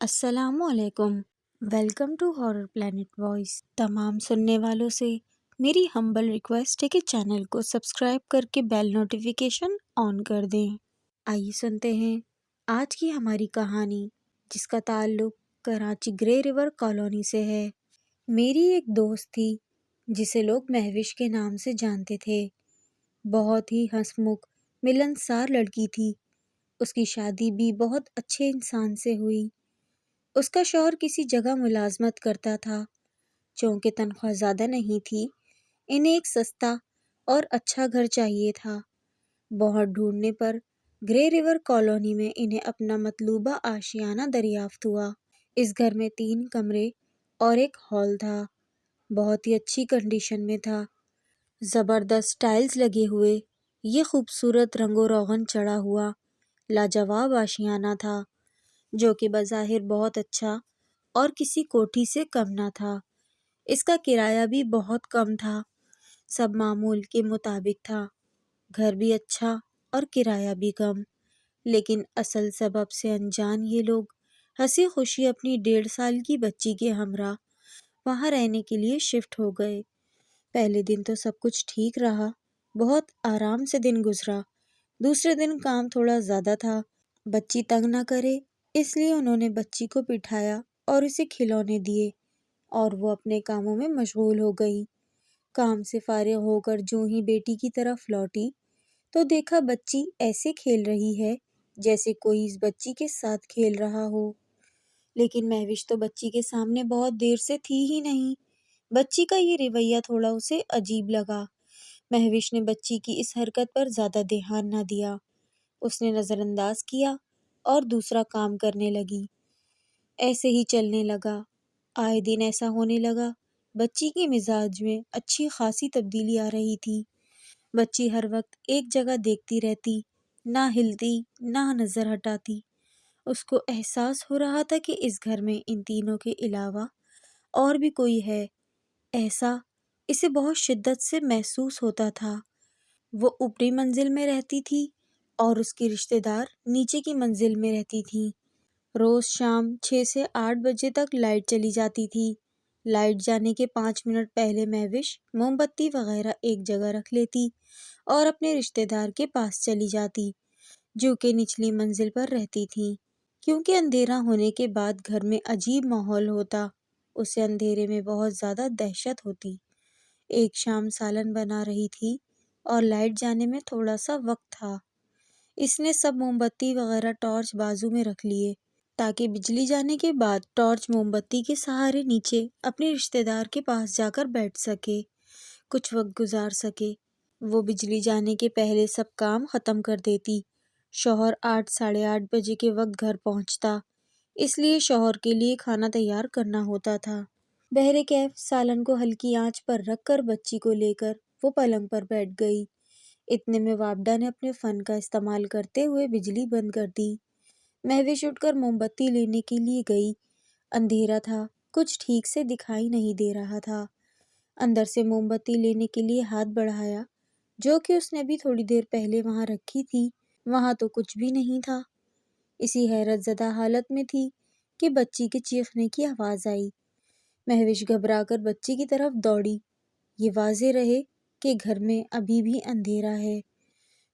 السلام علیکم۔ Welcome to horror plant voice. تمام سننے والوں سے میری ہمبل ریکویسٹ ہے کہ چینل کو سبسکرائب کر کے بیل نوٹیفیکیشن آن کر دیں۔ آئیے سنتے ہیں آج کی ہماری کہانی، جس کا تعلق کراچی گرے ریور کالونی سے ہے۔ میری ایک دوست تھی جسے لوگ مہوش کے نام سے جانتے تھے۔ بہت ہی ہنسمکھ ملنسار لڑکی تھی۔ اس کی شادی بھی بہت اچھے انسان سے ہوئی۔ اس کا شوہر کسی جگہ ملازمت کرتا تھا۔ چونکہ تنخواہ زیادہ نہیں تھی، انہیں ایک سستا اور اچھا گھر چاہیے تھا۔ بہت ڈھونڈنے پر گرے ریور کالونی میں انہیں اپنا مطلوبہ آشیانہ دریافت ہوا۔ اس گھر میں 3 کمرے اور ایک ہال تھا۔ بہت ہی اچھی کنڈیشن میں تھا۔ زبردست ٹائلز لگے ہوئے یہ خوبصورت رنگ و روغن چڑھا ہوا لاجواب آشیانہ تھا، جو کہ بظاہر بہت اچھا اور کسی کوٹھی سے کم نہ تھا۔ اس کا کرایہ بھی بہت کم تھا، سب معمول کے مطابق تھا۔ گھر بھی اچھا اور کرایہ بھی کم، لیکن اصل سبب سے انجان یہ لوگ ہنسی خوشی اپنی 1.5 سال کی بچی کے ہمراہ وہاں رہنے کے لیے شفٹ ہو گئے۔ پہلے دن تو سب کچھ ٹھیک رہا، بہت آرام سے دن گزرا۔ دوسرے دن کام تھوڑا زیادہ تھا، بچی تنگ نہ کرے اس لیے انہوں نے بچی کو بٹھایا اور اسے کھلونے دیے اور وہ اپنے کاموں میں مشغول ہو گئی۔ کام سے فارغ ہو کر جوں ہی بیٹی کی طرف لوٹی تو دیکھا بچی ایسے کھیل رہی ہے جیسے کوئی اس بچی کے ساتھ کھیل رہا ہو، لیکن مہوش تو بچی کے سامنے بہت دیر سے تھی ہی نہیں۔ بچی کا یہ رویہ تھوڑا اسے عجیب لگا۔ مہوش نے بچی کی اس حرکت پر زیادہ دھیان نہ دیا، اس نے نظر انداز کیا اور دوسرا کام کرنے لگی۔ ایسے ہی چلنے لگا، آئے دن ایسا ہونے لگا۔ بچی کے مزاج میں اچھی خاصی تبدیلی آ رہی تھی۔ بچی ہر وقت ایک جگہ دیکھتی رہتی، نہ ہلتی نہ نظر ہٹاتی۔ اس کو احساس ہو رہا تھا کہ اس گھر میں ان تینوں کے علاوہ اور بھی کوئی ہے، ایسا اسے بہت شدت سے محسوس ہوتا تھا۔ وہ اوپری منزل میں رہتی تھی اور اس کی رشتہ دار نیچے کی منزل میں رہتی تھی۔ روز شام 6 سے 8 بجے تک لائٹ چلی جاتی تھی۔ لائٹ جانے کے 5 منٹ پہلے مہوش موم بتی وغیرہ ایک جگہ رکھ لیتی اور اپنے رشتہ دار کے پاس چلی جاتی، جو کہ نچلی منزل پر رہتی تھی۔ کیونکہ اندھیرا ہونے کے بعد گھر میں عجیب ماحول ہوتا، اسے اندھیرے میں بہت زیادہ دہشت ہوتی۔ ایک شام سالن بنا رہی تھی اور لائٹ جانے میں تھوڑا سا وقت تھا۔ اس نے سب موم بتی وغیرہ ٹارچ بازو میں رکھ لیے تاکہ بجلی جانے کے بعد ٹارچ موم بتی کے سہارے نیچے اپنے رشتہ دار کے پاس جا کر بیٹھ سکے، کچھ وقت گزار سکے۔ وہ بجلی جانے کے پہلے سب کام ختم کر دیتی۔ شوہر 8 ساڑھے 8 بجے کے وقت گھر پہنچتا، اس لیے شوہر کے لیے کھانا تیار کرنا ہوتا تھا۔ بہرکیف سالن کو ہلکی آنچ پر رکھ کر بچی کو لے کر وہ پلنگ پر بیٹھ گئی۔ اتنے میں وابڈا نے اپنے فن کا استعمال کرتے ہوئے بجلی بند کر دی۔ مہوش اٹھ کر موم بتی لینے کے لیے گئی۔ اندھیرا تھا، کچھ ٹھیک سے دکھائی نہیں دے رہا تھا۔ اندر سے موم بتی لینے کے لیے ہاتھ بڑھایا، جو کہ اس نے بھی تھوڑی دیر پہلے وہاں رکھی تھی، وہاں تو کچھ بھی نہیں تھا۔ اسی حیرت زدہ حالت میں تھی کہ بچی کے چیخنے کی آواز آئی۔ مہوش گھبرا کر بچی کی طرف دوڑی۔ یہ واضح رہے کہ گھر میں ابھی بھی اندھیرا ہے،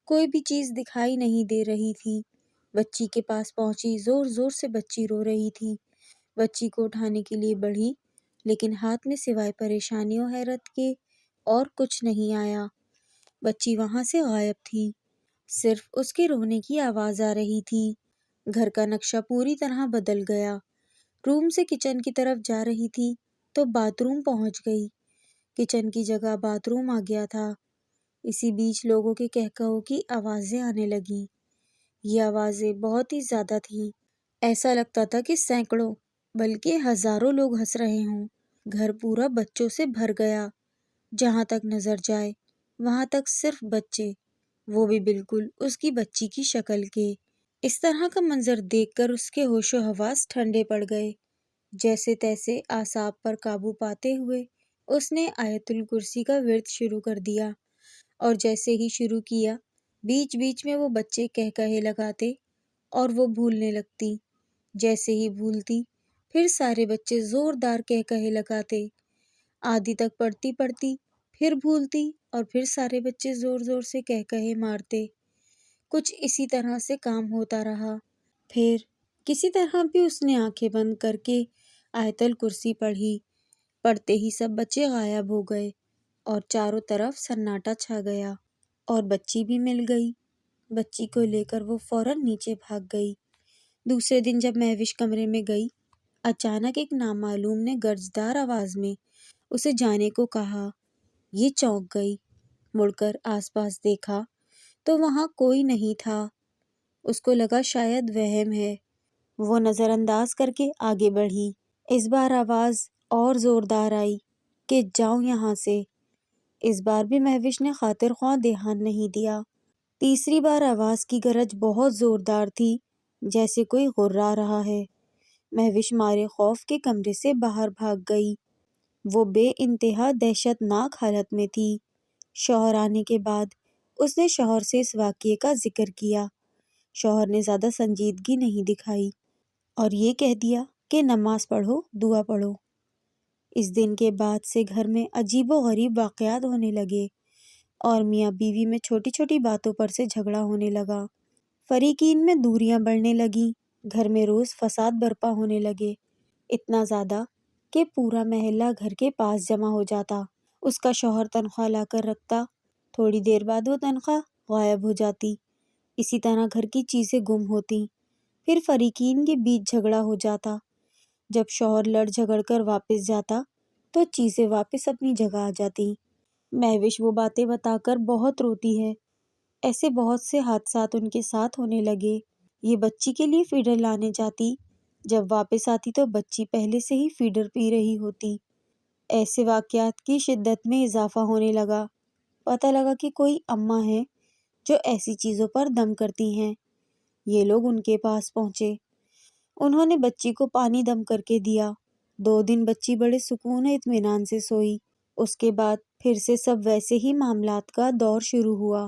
کوئی بھی چیز دکھائی نہیں دے رہی تھی۔ بچی کے پاس پہنچی، زور زور سے بچی رو رہی تھی۔ بچی کو اٹھانے کے لیے بڑھی، لیکن ہاتھ میں سوائے پریشانی و حیرت کے اور کچھ نہیں آیا۔ بچی وہاں سے غائب تھی، صرف اس کے رونے کی آواز آ رہی تھی۔ گھر کا نقشہ پوری طرح بدل گیا۔ روم سے کچن کی طرف جا رہی تھی تو باتھ روم پہنچ گئی۔ کچن کی جگہ باتھ روم آ گیا تھا۔ اسی بیچ لوگوں کے کہکہوں کی آوازیں آنے لگیں۔ یہ آوازیں بہت ہی زیادہ تھیں، ایسا لگتا تھا کہ سینکڑوں بلکہ ہزاروں لوگ ہنس رہے ہوں۔ گھر پورا بچوں سے بھر گیا، جہاں تک نظر جائے وہاں تک صرف بچے، وہ بھی بالکل اس کی بچی کی شکل کے۔ اس طرح کا منظر دیکھ کر اس کے ہوش و حواس ٹھنڈے پڑ گئے۔ جیسے تیسے اعصاب پر قابو پاتے ہوئے اس نے آیت الکرسی کا ورد شروع کر دیا، اور جیسے ہی شروع کیا بیچ بیچ میں وہ بچے کہکہے لگاتے اور وہ بھولنے لگتی۔ جیسے ہی بھولتی پھر سارے بچے زوردار کہے لگاتے، آدھی تک پڑھتی پڑھتی پھر بھولتی اور پھر سارے بچے زور زور سے کہے مارتے۔ کچھ اسی طرح سے کام ہوتا رہا۔ پھر کسی طرح بھی اس نے آنکھیں بند کر کے آیت الکرسی پڑھی۔ پڑھتے ہی سب بچے غائب ہو گئے اور چاروں طرف سناٹا چھا گیا، اور بچی بھی مل گئی۔ بچی کو لے کر وہ فوراً نیچے بھاگ گئی۔ دوسرے دن جب مہوش کمرے میں گئی، اچانک ایک نامعلوم نے گرجدار آواز میں اسے جانے کو کہا۔ یہ چونک گئی، مڑ کر آس پاس دیکھا تو وہاں کوئی نہیں تھا۔ اس کو لگا شاید وہم ہے۔ وہ نظر انداز کر کے آگے بڑھی۔ اس بار آواز اور زوردار آئی کہ جاؤ یہاں سے۔ اس بار بھی مہوش نے خاطر خواہ دھیان نہیں دیا۔ تیسری بار آواز کی گرج بہت زوردار تھی، جیسے کوئی غرا رہا ہے۔ مہوش مارے خوف کے کمرے سے باہر بھاگ گئی۔ وہ بے انتہا دہشت ناک حالت میں تھی۔ شوہر آنے کے بعد اس نے شوہر سے اس واقعے کا ذکر کیا۔ شوہر نے زیادہ سنجیدگی نہیں دکھائی اور یہ کہہ دیا کہ نماز پڑھو، دعا پڑھو۔ اس دن کے بعد سے گھر میں عجیب و غریب واقعات ہونے لگے اور میاں بیوی میں چھوٹی چھوٹی باتوں پر سے جھگڑا ہونے لگا۔ فریقین میں دوریاں بڑھنے لگیں۔ گھر میں روز فساد برپا ہونے لگے، اتنا زیادہ کہ پورا محلہ گھر کے پاس جمع ہو جاتا۔ اس کا شوہر تنخواہ لا کر رکھتا، تھوڑی دیر بعد وہ تنخواہ غائب ہو جاتی۔ اسی طرح گھر کی چیزیں گم ہوتی۔ پھر فریقین کے بیچ جھگڑا ہو جاتا۔ جب شوہر لڑ جھگڑ کر واپس جاتا تو چیزیں واپس اپنی جگہ آ جاتی۔ مہوش وہ باتیں بتا کر بہت روتی ہے۔ ایسے بہت سے حادثات ان کے ساتھ ہونے لگے۔ یہ بچی کے لیے فیڈر لانے جاتی، جب واپس آتی تو بچی پہلے سے ہی فیڈر پی رہی ہوتی۔ ایسے واقعات کی شدت میں اضافہ ہونے لگا۔ پتہ لگا کہ کوئی اماں ہیں جو ایسی چیزوں پر دم کرتی ہیں۔ یہ لوگ ان کے پاس پہنچے۔ انہوں نے بچی کو پانی دم کر کے دیا۔ 2 دن بچی بڑے سکون و اطمینان سے سوئی۔ اس کے بعد پھر سے سب ویسے ہی معاملات کا دور شروع ہوا۔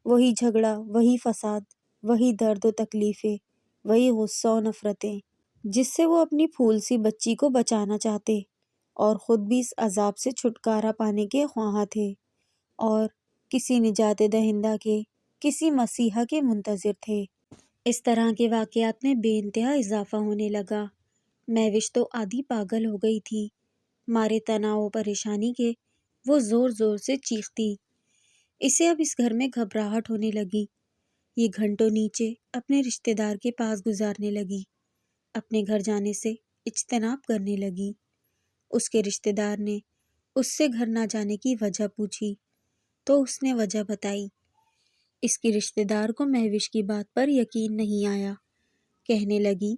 وہی جھگڑا، وہی فساد، وہی درد و تکلیفیں، وہی غصہ و نفرتیں، جس سے وہ اپنی پھول سی بچی کو بچانا چاہتے اور خود بھی اس عذاب سے چھٹکارا پانے کے خواہاں تھے، اور کسی نجات دہندہ کے، کسی مسیحا کے منتظر تھے۔ اس طرح کے واقعات میں بے انتہا اضافہ ہونے لگا۔ مہوش تو آدھی پاگل ہو گئی تھی۔ مارے تناؤ و پریشانی کے وہ زور زور سے چیختی۔ اسے اب اس گھر میں گھبراہٹ ہونے لگی۔ یہ گھنٹوں نیچے اپنے رشتہ دار کے پاس گزارنے لگی، اپنے گھر جانے سے اجتناب کرنے لگی۔ اس کے رشتہ دار نے اس سے گھر نہ جانے کی وجہ پوچھی تو اس نے وجہ بتائی۔ اس کی رشتہ دار کو مہوش کی بات پر یقین نہیں آیا۔ کہنے لگی،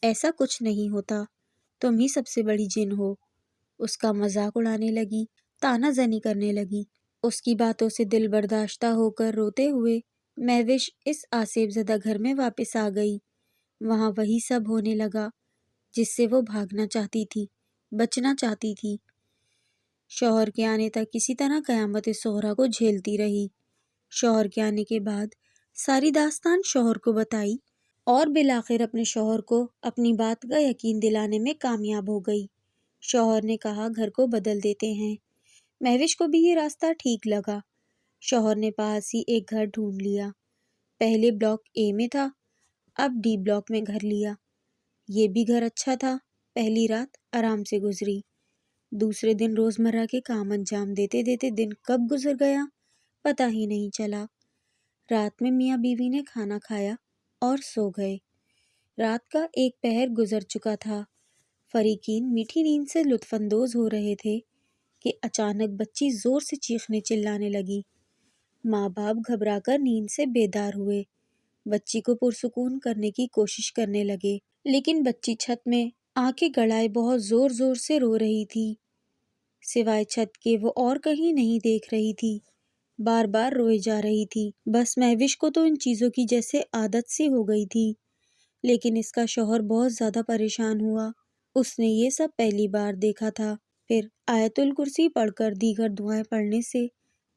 ایسا کچھ نہیں ہوتا، تم ہی سب سے بڑی جن ہو۔ اس کا مذاق اڑانے لگی، طعنہ زنی کرنے لگی۔ اس کی باتوں سے دل برداشتہ ہو کر روتے ہوئے مہوش اس آسیب زدہ گھر میں واپس آ گئی۔ وہاں وہی سب ہونے لگا جس سے وہ بھاگنا چاہتی تھی، بچنا چاہتی تھی۔ شوہر کے آنے تک کسی طرح قیامت صغریٰ کو جھیلتی رہی۔ شوہر کے آنے کے بعد ساری داستان شوہر کو بتائی اور بالآخر اپنے شوہر کو اپنی بات کا یقین دلانے میں کامیاب ہو گئی۔ شوہر نے کہا گھر کو بدل دیتے ہیں۔ مہوش کو بھی یہ راستہ ٹھیک لگا۔ شوہر نے پاس ہی ایک گھر ڈھونڈ لیا۔ پہلے بلاک اے میں تھا، اب ڈی بلاک میں گھر لیا۔ یہ بھی گھر اچھا تھا۔ پہلی رات آرام سے گزری۔ دوسرے دن روزمرہ کے کام انجام دیتے دیتے دن کب گزر گیا پتہ ہی نہیں چلا۔ رات میں میاں بیوی نے کھانا کھایا اور سو گئے۔ رات کا ایک پہر گزر چکا تھا۔ فریقین میٹھی نیند سے لطف اندوز ہو رہے تھے کہ اچانک بچی زور سے چیخنے چلانے لگی۔ ماں باپ گھبرا کر نیند سے بیدار ہوئے، بچی کو پرسکون کرنے کی کوشش کرنے لگے، لیکن بچی چھت میں آنکھیں گڑائے بہت زور زور سے رو رہی تھی۔ سوائے چھت کے وہ اور کہیں نہیں دیکھ رہی تھی، بار بار روئے جا رہی تھی۔ بس مہوش کو تو ان چیزوں کی جیسے عادت سی ہو گئی تھی، لیکن اس کا شوہر بہت زیادہ پریشان ہوا۔ اس نے یہ سب پہلی بار دیکھا تھا۔ پھر آیت الکرسی پڑھ کر دیگر دعائیں پڑھنے سے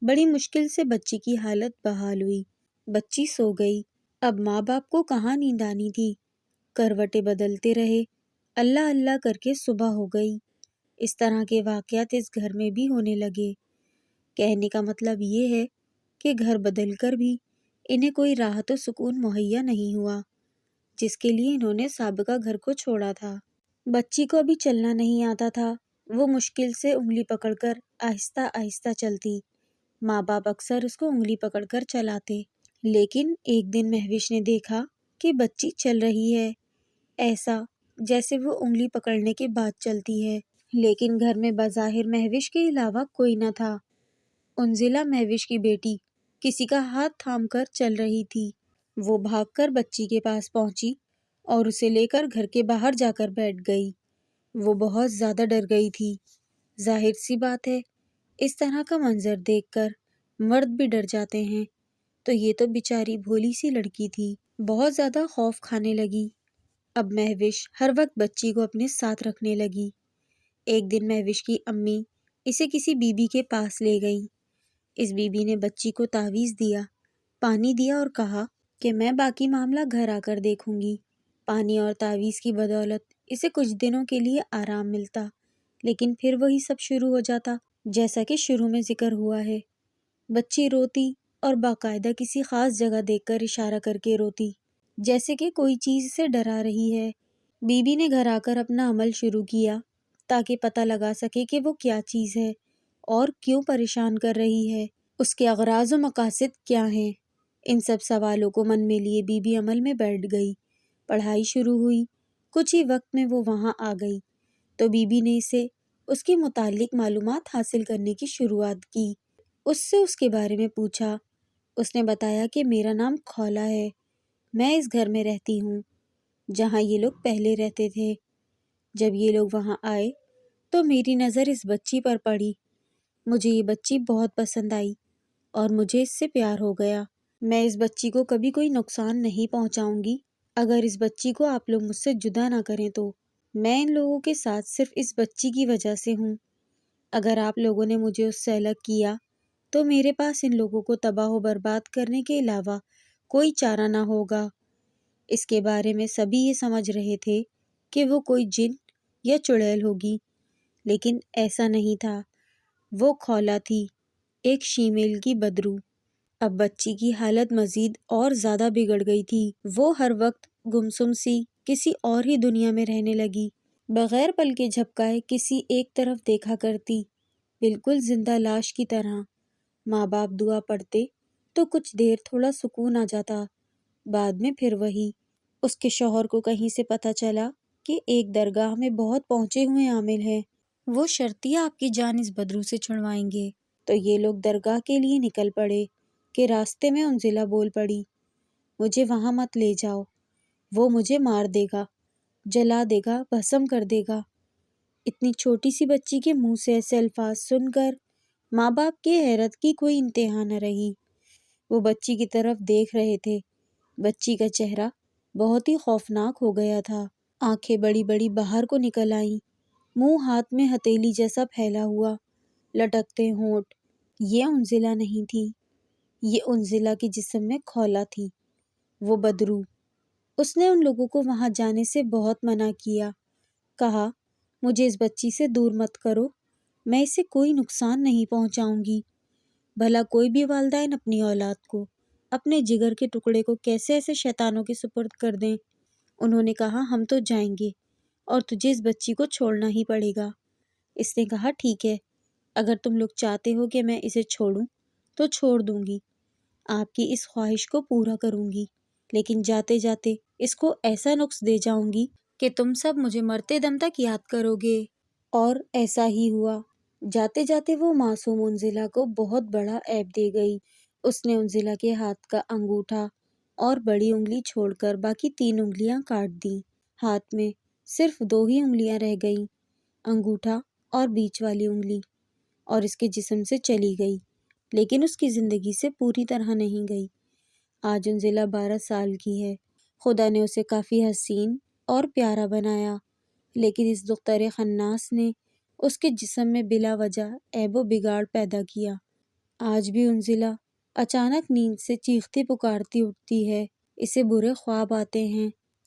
بڑی مشکل سے بچی کی حالت بحال ہوئی۔ بچی سو گئی۔ اب ماں باپ کو کہاں نیند آنی تھی؟ کروٹیں بدلتے رہے، اللہ اللہ کر کے صبح ہو گئی۔ اس طرح کے واقعات اس گھر میں بھی ہونے لگے۔ کہنے کا مطلب یہ ہے کہ گھر بدل کر بھی انہیں کوئی راحت و سکون مہیا نہیں ہوا، جس کے لیے انہوں نے سابقہ گھر کو چھوڑا تھا۔ بچی کو ابھی چلنا نہیں آتا تھا، وہ مشکل سے انگلی پکڑ کر آہستہ آہستہ چلتی۔ ماں باپ اکثر اس کو انگلی پکڑ کر چلاتے، لیکن ایک دن مہوش نے دیکھا کہ بچی چل رہی ہے، ایسا جیسے وہ انگلی پکڑنے کے بعد چلتی ہے۔ لیکن گھر میں بظاہر مہوش کے علاوہ کوئی نہ تھا۔ انزلہ مہوش کی بیٹی کسی کا ہاتھ تھام کر چل رہی تھی۔ وہ بھاگ کر بچی کے پاس پہنچی اور اسے لے کر گھر کے باہر جا کر بیٹھ گئی۔ وہ بہت زیادہ ڈر گئی تھی۔ ظاہر سی بات ہے، اس طرح کا منظر دیکھ کر مرد بھی ڈر جاتے ہیں، تو یہ تو بیچاری بھولی سی لڑکی تھی، بہت زیادہ خوف کھانے لگی۔ اب مہوش ہر وقت بچی کو اپنے ساتھ رکھنے لگی۔ ایک دن مہوش کی امی اسے کسی بی بی کے پاس لے گئیں۔ اس بی بی نے بچی کو تعویذ دیا، پانی دیا اور کہا کہ میں باقی معاملہ گھر آ کر دیکھوں گی۔ پانی اور تعویذ کی بدولت اسے کچھ دنوں کے لیے آرام ملتا، لیکن پھر وہی سب شروع ہو جاتا، جیسا کہ شروع میں ذکر ہوا ہے۔ بچی روتی اور باقاعدہ کسی خاص جگہ دیکھ کر اشارہ کر کے روتی، جیسے کہ کوئی چیز اسے ڈرا رہی ہے۔ بی بی نے گھر آ کر اپنا عمل شروع کیا تاکہ پتہ لگا سکے کہ وہ کیا چیز ہے اور کیوں پریشان کر رہی ہے، اس کے اغراض و مقاصد کیا ہیں۔ ان سب سوالوں کو من میں لیے بی بی عمل میں بیٹھ گئی۔ پڑھائی شروع ہوئی۔ کچھ ہی وقت میں وہ وہاں آ گئی تو بی بی نے اسے اس کے متعلق معلومات حاصل کرنے کی شروعات کی۔ اس سے اس کے بارے میں پوچھا۔ اس نے بتایا کہ میرا نام خولا ہے، میں اس گھر میں رہتی ہوں جہاں یہ لوگ پہلے رہتے تھے۔ جب یہ لوگ وہاں آئے تو میری نظر اس بچی پر پڑی۔ مجھے یہ بچی بہت پسند آئی اور مجھے اس سے پیار ہو گیا۔ میں اس بچی کو کبھی کوئی نقصان نہیں پہنچاؤں گی اگر اس بچی کو آپ لوگ مجھ سے جدا نہ کریں تو۔ میں ان لوگوں کے ساتھ صرف اس بچی کی وجہ سے ہوں۔ اگر آپ لوگوں نے مجھے اس سے الگ کیا تو میرے پاس ان لوگوں کو تباہ و برباد کرنے کے علاوہ کوئی چارہ نہ ہوگا۔ اس کے بارے میں سبھی یہ سمجھ رہے تھے کہ وہ کوئی جن یا چڑیل ہوگی، لیکن ایسا نہیں تھا۔ وہ خولا تھی، ایک شیمیل کی بدرو۔ اب بچی کی حالت مزید اور زیادہ بگڑ گئی تھی۔ وہ ہر وقت گمسم سی کسی اور ہی دنیا میں رہنے لگی، بغیر پلکیں جھپکائے کسی ایک طرف دیکھا کرتی، بالکل زندہ لاش کی طرح۔ ماں باپ دعا پڑھتے تو کچھ دیر تھوڑا سکون آ جاتا، بعد میں پھر وہی۔ اس کے شوہر کو کہیں سے پتہ چلا کہ ایک درگاہ میں بہت پہنچے ہوئے عامل ہیں، وہ شرطیہ آپ کی جان اس بدرو سے چھڑوائیں گے۔ تو یہ لوگ درگاہ کے لیے نکل پڑے کہ راستے میں انزلہ بول پڑی، مجھے وہاں مت لے جاؤ، وہ مجھے مار دے گا، جلا دے گا، بھسم کر دے گا۔ اتنی چھوٹی سی بچی کے منہ سے ایسے الفاظ سن کر ماں باپ کے حیرت کی کوئی انتہا نہ رہی۔ وہ بچی کی طرف دیکھ رہے تھے۔ بچی کا چہرہ بہت ہی خوفناک ہو گیا تھا، آنکھیں بڑی بڑی باہر کو نکل آئیں، منہ ہاتھ میں ہتھیلی جیسا پھیلا ہوا، لٹکتے ہونٹ۔ یہ انزلہ نہیں تھی، یہ انزلہ کے جسم میں خولا تھی، وہ بدرو۔ اس نے ان لوگوں کو وہاں جانے سے بہت منع کیا، کہا مجھے اس بچی سے دور مت کرو، میں اسے کوئی نقصان نہیں پہنچاؤں گی۔ بھلا کوئی بھی والدین اپنی اولاد کو، اپنے جگر کے ٹکڑے کو کیسے ایسے شیطانوں کے سپرد کر دیں۔ انہوں نے کہا ہم تو جائیں گے اور تجھے اس بچی کو چھوڑنا ہی پڑے گا۔ اس نے کہا ٹھیک ہے، اگر تم لوگ چاہتے ہو کہ میں اسے چھوڑوں تو چھوڑ دوں گی، آپ کی اس خواہش کو پورا کروں گی، لیکن جاتے جاتے اس کو ایسا نقص دے جاؤں گی کہ تم سب مجھے مرتے دم تک یاد کرو گے۔ اور ایسا ہی ہوا۔ جاتے جاتے وہ معصوم انزلہ کو بہت بڑا عیب دے گئی۔ اس نے انزلہ کے ہاتھ کا انگوٹھا اور بڑی انگلی چھوڑ کر باقی 3 انگلیاں کاٹ دیں۔ ہاتھ میں صرف 2 ہی انگلیاں رہ گئیں، انگوٹھا اور بیچ والی انگلی، اور اس کے جسم سے چلی گئی، لیکن اس کی زندگی سے پوری طرح نہیں گئی۔ آج انزلہ 12 سال کی ہے۔ خدا نے اسے کافی حسین اور پیارا بنایا، لیکن اس دختر خناس نے اس کے جسم میں بلا وجہ عیب و بگاڑ پیدا کیا۔ آج بھی انزلہ اچانک نیند سے چیختی پکارتی اٹھتی ہے، اسے برے خواب آتے ہیں